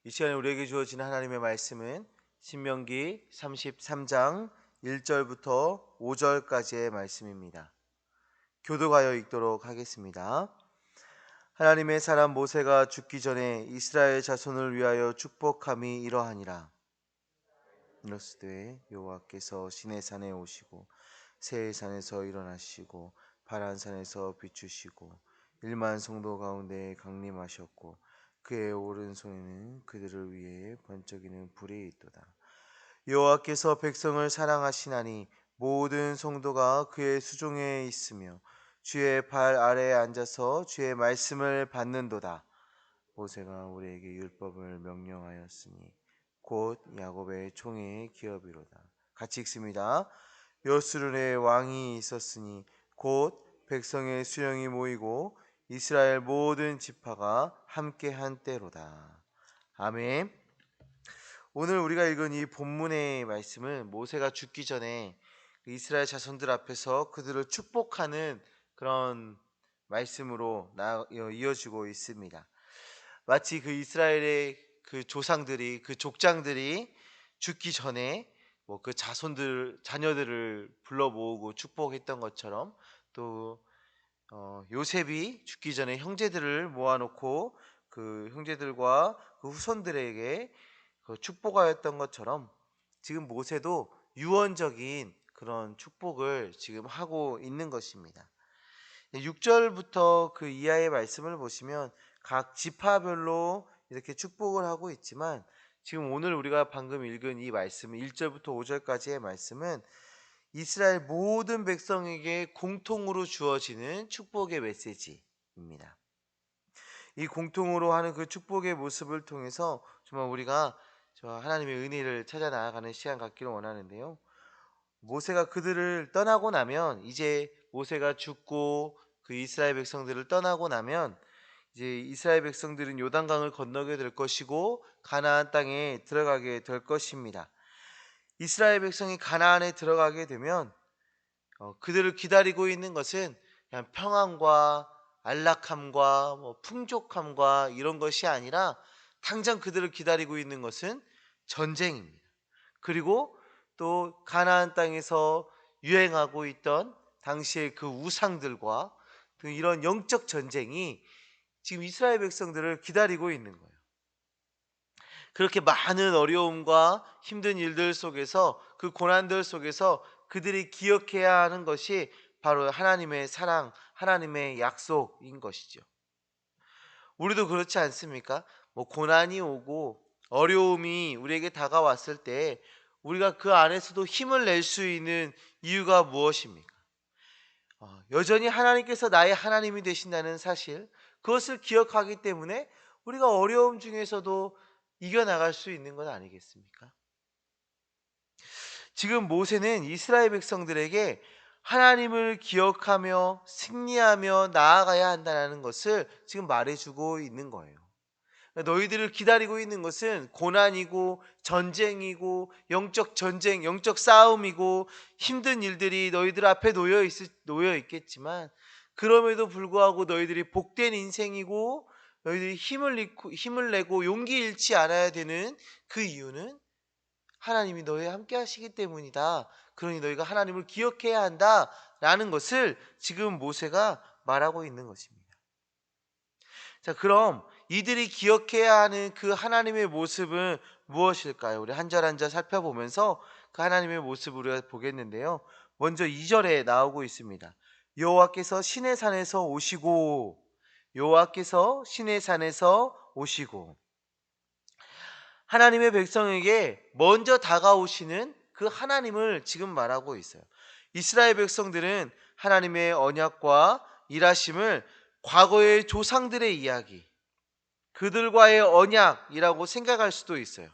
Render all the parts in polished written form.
이 시간에 우리에게 주어진 하나님의 말씀은 신명기 33장 1절부터 5절까지의 말씀입니다. 교독하여 읽도록 하겠습니다. 하나님의 사람 모세가 죽기 전에 이스라엘 자손을 위하여 축복함이 이러하니라. 이르시되 여호와께서 시내산에 오시고 세산에서 일어나시고 바란산에서 비추시고 1만 성도 가운데 강림하셨고 그의 오른손에는 그들을 위해 번쩍이는 불이 있도다. 여호와께서 백성을 사랑하시나니 모든 성도가 그의 수종에 있으며 주의 발 아래에 앉아서 주의 말씀을 받는도다. 모세가 우리에게 율법을 명령하였으니 곧 야곱의 총회의 기업이로다. 같이 읽습니다. 여수르의 왕이 있었으니 곧 백성의 수령이 모이고 이스라엘 모든 지파가 함께한 때로다. 아멘. 오늘 우리가 읽은 이 본문의 말씀은 모세가 죽기 전에 이스라엘 자손들 앞에서 그들을 축복하는 그런 말씀으로 이어지고 있습니다. 마치 그 이스라엘의 그 조상들이, 그 족장들이 죽기 전에 그 자녀들을 불러 모으고 축복했던 것처럼, 또 요셉이 죽기 전에 형제들을 모아놓고 그 형제들과 그 후손들에게 축복하였던 것처럼, 지금 모세도 유언적인 그런 축복을 지금 하고 있는 것입니다. 6절부터 그 이하의 말씀을 보시면 각 지파별로 이렇게 축복을 하고 있지만, 지금 오늘 우리가 방금 읽은 이 말씀 1절부터 5절까지의 말씀은 이스라엘 모든 백성에게 공통으로 주어지는 축복의 메시지입니다. 이 공통으로 하는 그 축복의 모습을 통해서 정말 우리가 하나님의 은혜를 찾아 나아가는 시간 갖기를 원하는데요. 모세가 그들을 떠나고 나면, 이제 모세가 죽고 그 이스라엘 백성들을 떠나고 나면, 이제 이스라엘 백성들은 요단강을 건너게 될 것이고 가나안 땅에 들어가게 될 것입니다. 이스라엘 백성이 가나안에 들어가게 되면 그들을 기다리고 있는 것은 그냥 평안과 안락함과 풍족함과 이런 것이 아니라, 당장 그들을 기다리고 있는 것은 전쟁입니다. 그리고 또 가나안 땅에서 유행하고 있던 당시의 그 우상들과 이런 영적 전쟁이 지금 이스라엘 백성들을 기다리고 있는 거예요. 그렇게 많은 어려움과 힘든 일들 속에서, 그 고난들 속에서 그들이 기억해야 하는 것이 바로 하나님의 사랑, 하나님의 약속인 것이죠. 우리도 그렇지 않습니까? 고난이 오고 어려움이 우리에게 다가왔을 때 우리가 그 안에서도 힘을 낼 수 있는 이유가 무엇입니까? 여전히 하나님께서 나의 하나님이 되신다는 사실, 그것을 기억하기 때문에 우리가 어려움 중에서도 이겨나갈 수 있는 것 아니겠습니까? 지금 모세는 이스라엘 백성들에게 하나님을 기억하며 승리하며 나아가야 한다는 것을 지금 말해주고 있는 거예요. 너희들을 기다리고 있는 것은 고난이고 전쟁이고 영적 전쟁, 영적 싸움이고 힘든 일들이 너희들 앞에 놓여 있겠지만, 그럼에도 불구하고 너희들이 복된 인생이고 너희들이 힘을 내고 용기 잃지 않아야 되는 그 이유는 하나님이 너희와 함께 하시기 때문이다. 그러니 너희가 하나님을 기억해야 한다라는 것을 지금 모세가 말하고 있는 것입니다. 자, 그럼 이들이 기억해야 하는 그 하나님의 모습은 무엇일까요? 우리 한 절 한 절 살펴보면서 그 하나님의 모습을 우리가 보겠는데요. 먼저 2절에 나오고 있습니다. 여호와께서 시내 산에서 오시고, 여호와께서 시내 산에서 오시고. 하나님의 백성에게 먼저 다가오시는 그 하나님을 지금 말하고 있어요. 이스라엘 백성들은 하나님의 언약과 일하심을 과거의 조상들의 이야기, 그들과의 언약이라고 생각할 수도 있어요.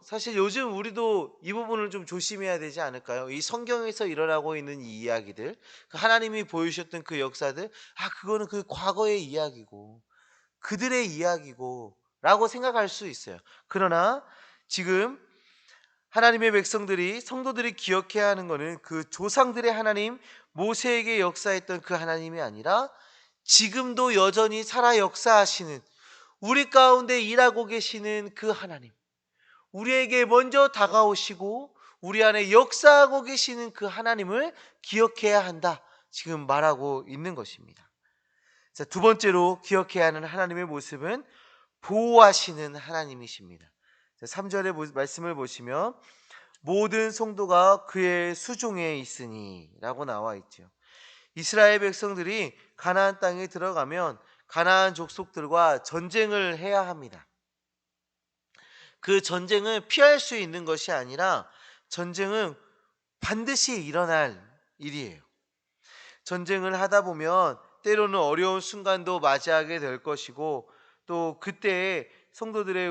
사실 요즘 우리도 이 부분을 좀 조심해야 되지 않을까요? 이 성경에서 일어나고 있는 이 이야기들, 그 하나님이 보여주셨던 그 역사들, 그거는 그 과거의 이야기고 그들의 이야기고 라고 생각할 수 있어요. 그러나 지금 하나님의 백성들이, 성도들이 기억해야 하는 것은 그 조상들의 하나님, 모세에게 역사했던 그 하나님이 아니라 지금도 여전히 살아 역사하시는 우리 가운데 일하고 계시는 그 하나님, 우리에게 먼저 다가오시고 우리 안에 역사하고 계시는 그 하나님을 기억해야 한다, 지금 말하고 있는 것입니다. 자, 두 번째로 기억해야 하는 하나님의 모습은 보호하시는 하나님이십니다. 3절의 말씀을 보시면 모든 성도가 그의 수종에 있으니 라고 나와 있죠. 이스라엘 백성들이 가나안 땅에 들어가면 가나안 족속들과 전쟁을 해야 합니다. 그 전쟁은 피할 수 있는 것이 아니라 전쟁은 반드시 일어날 일이에요. 전쟁을 하다 보면 때로는 어려운 순간도 맞이하게 될 것이고, 또 그때 성도들의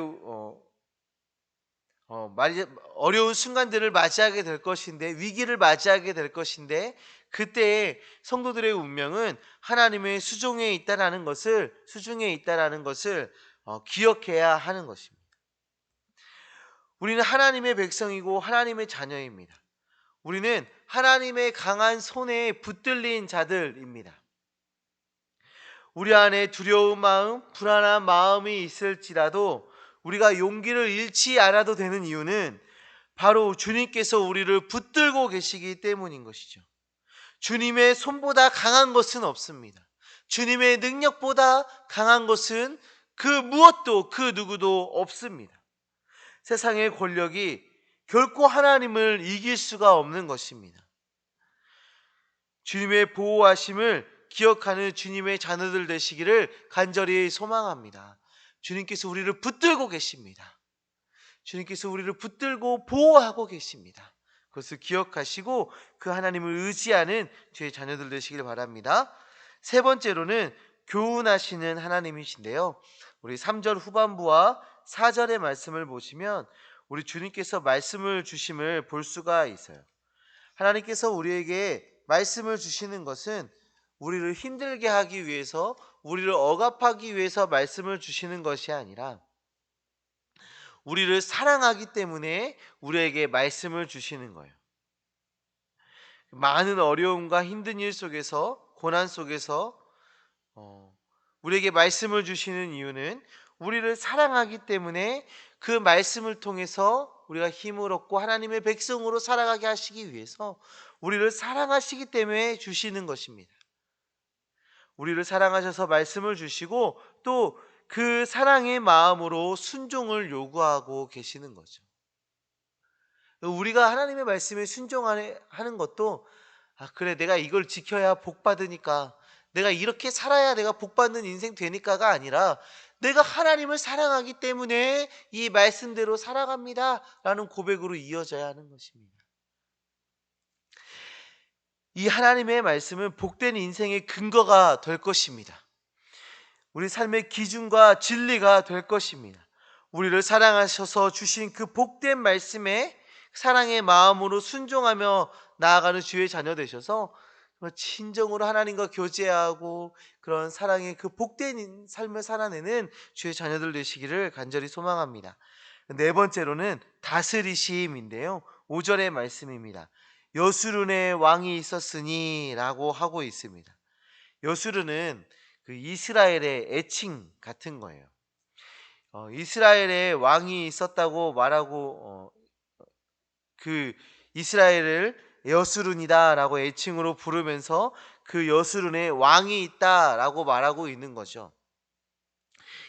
어려운 순간들을 맞이하게 될 것인데, 위기를 맞이하게 될 것인데, 그때 성도들의 운명은 하나님의 수중에 있다라는 것을 기억해야 하는 것입니다. 우리는 하나님의 백성이고 하나님의 자녀입니다. 우리는 하나님의 강한 손에 붙들린 자들입니다. 우리 안에 두려운 마음, 불안한 마음이 있을지라도 우리가 용기를 잃지 않아도 되는 이유는 바로 주님께서 우리를 붙들고 계시기 때문인 것이죠. 주님의 손보다 강한 것은 없습니다. 주님의 능력보다 강한 것은 그 무엇도 그 누구도 없습니다. 세상의 권력이 결코 하나님을 이길 수가 없는 것입니다. 주님의 보호하심을 기억하는 주님의 자녀들 되시기를 간절히 소망합니다. 주님께서 우리를 붙들고 계십니다. 주님께서 우리를 붙들고 보호하고 계십니다. 그것을 기억하시고 그 하나님을 의지하는 주의 자녀들 되시길 바랍니다. 세 번째로는 교훈하시는 하나님이신데요, 우리 3절 후반부와 4절의 말씀을 보시면 우리 주님께서 말씀을 주심을 볼 수가 있어요. 하나님께서 우리에게 말씀을 주시는 것은 우리를 힘들게 하기 위해서, 우리를 억압하기 위해서 말씀을 주시는 것이 아니라 우리를 사랑하기 때문에 우리에게 말씀을 주시는 거예요. 많은 어려움과 힘든 일 속에서, 고난 속에서 우리에게 말씀을 주시는 이유는 우리를 사랑하기 때문에 그 말씀을 통해서 우리가 힘을 얻고 하나님의 백성으로 살아가게 하시기 위해서, 우리를 사랑하시기 때문에 주시는 것입니다. 우리를 사랑하셔서 말씀을 주시고 또 그 사랑의 마음으로 순종을 요구하고 계시는 거죠. 우리가 하나님의 말씀에 순종하는 것도, 그래, 내가 이걸 지켜야 복 받으니까, 내가 이렇게 살아야 내가 복 받는 인생 되니까가 아니라 내가 하나님을 사랑하기 때문에 이 말씀대로 살아갑니다 라는 고백으로 이어져야 하는 것입니다. 이 하나님의 말씀은 복된 인생의 근거가 될 것입니다. 우리 삶의 기준과 진리가 될 것입니다. 우리를 사랑하셔서 주신 그 복된 말씀에 사랑의 마음으로 순종하며 나아가는 주의 자녀 되셔서 진정으로 하나님과 교제하고 그런 사랑의 그 복된 삶을 살아내는 주의 자녀들 되시기를 간절히 소망합니다. 네 번째로는 다스리심인데요, 5절의 말씀입니다. 여수룬의 왕이 있었으니 라고 하고 있습니다. 여수룬은 그 이스라엘의 애칭 같은 거예요. 이스라엘의 왕이 있었다고 말하고 그 이스라엘을 여수룬이다 라고 애칭으로 부르면서 그 여수룬에 왕이 있다 라고 말하고 있는 거죠.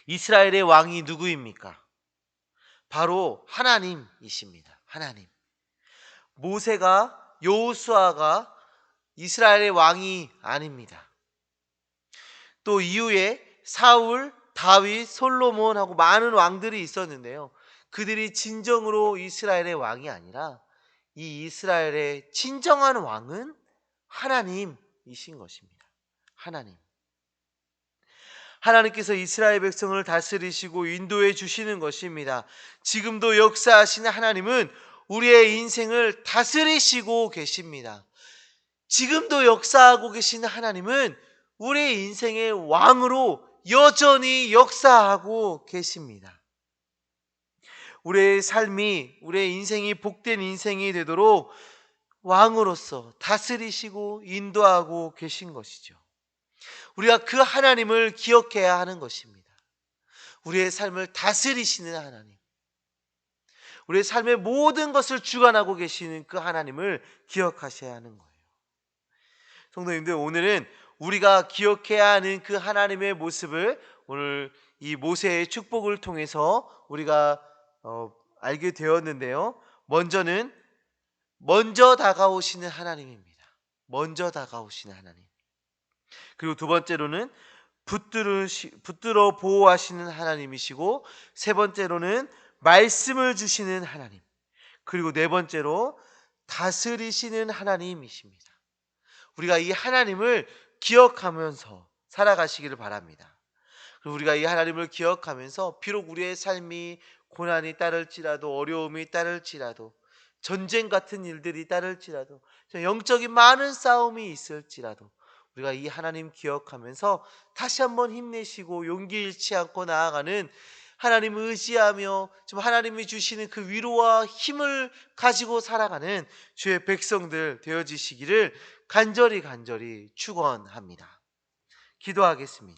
이스라엘의 왕이 누구입니까? 바로 하나님이십니다. 하나님. 모세가, 여호수아가 이스라엘의 왕이 아닙니다. 또 이후에 사울, 다윗, 솔로몬하고 많은 왕들이 있었는데요, 그들이 진정으로 이스라엘의 왕이 아니라 이 이스라엘의 진정한 왕은 하나님이신 것입니다. 하나님께서 이스라엘 백성을 다스리시고 인도해 주시는 것입니다. 지금도 역사하시는 하나님은 우리의 인생을 다스리시고 계십니다. 지금도 역사하고 계시는 하나님은 우리의 인생의 왕으로 여전히 역사하고 계십니다. 우리의 삶이, 우리의 인생이 복된 인생이 되도록 왕으로서 다스리시고 인도하고 계신 것이죠. 우리가 그 하나님을 기억해야 하는 것입니다. 우리의 삶을 다스리시는 하나님, 우리의 삶의 모든 것을 주관하고 계시는 그 하나님을 기억하셔야 하는 거예요. 성도님들, 오늘은 우리가 기억해야 하는 그 하나님의 모습을 오늘 이 모세의 축복을 통해서 우리가 알게 되었는데요. 먼저 다가오시는 하나님입니다. 먼저 다가오시는 하나님. 그리고 두 번째로는 붙들어 보호하시는 하나님이시고, 세 번째로는 말씀을 주시는 하나님, 그리고 네 번째로 다스리시는 하나님이십니다. 우리가 이 하나님을 기억하면서 살아가시기를 바랍니다. 그리고 우리가 이 하나님을 기억하면서 비록 우리의 삶이 고난이 따를지라도, 어려움이 따를지라도, 전쟁 같은 일들이 따를지라도, 영적인 많은 싸움이 있을지라도 우리가 이 하나님 기억하면서 다시 한번 힘내시고 용기 잃지 않고 나아가는, 하나님을 의지하며 좀 하나님이 주시는 그 위로와 힘을 가지고 살아가는 주의 백성들 되어지시기를 간절히 축원합니다. 기도하겠습니다.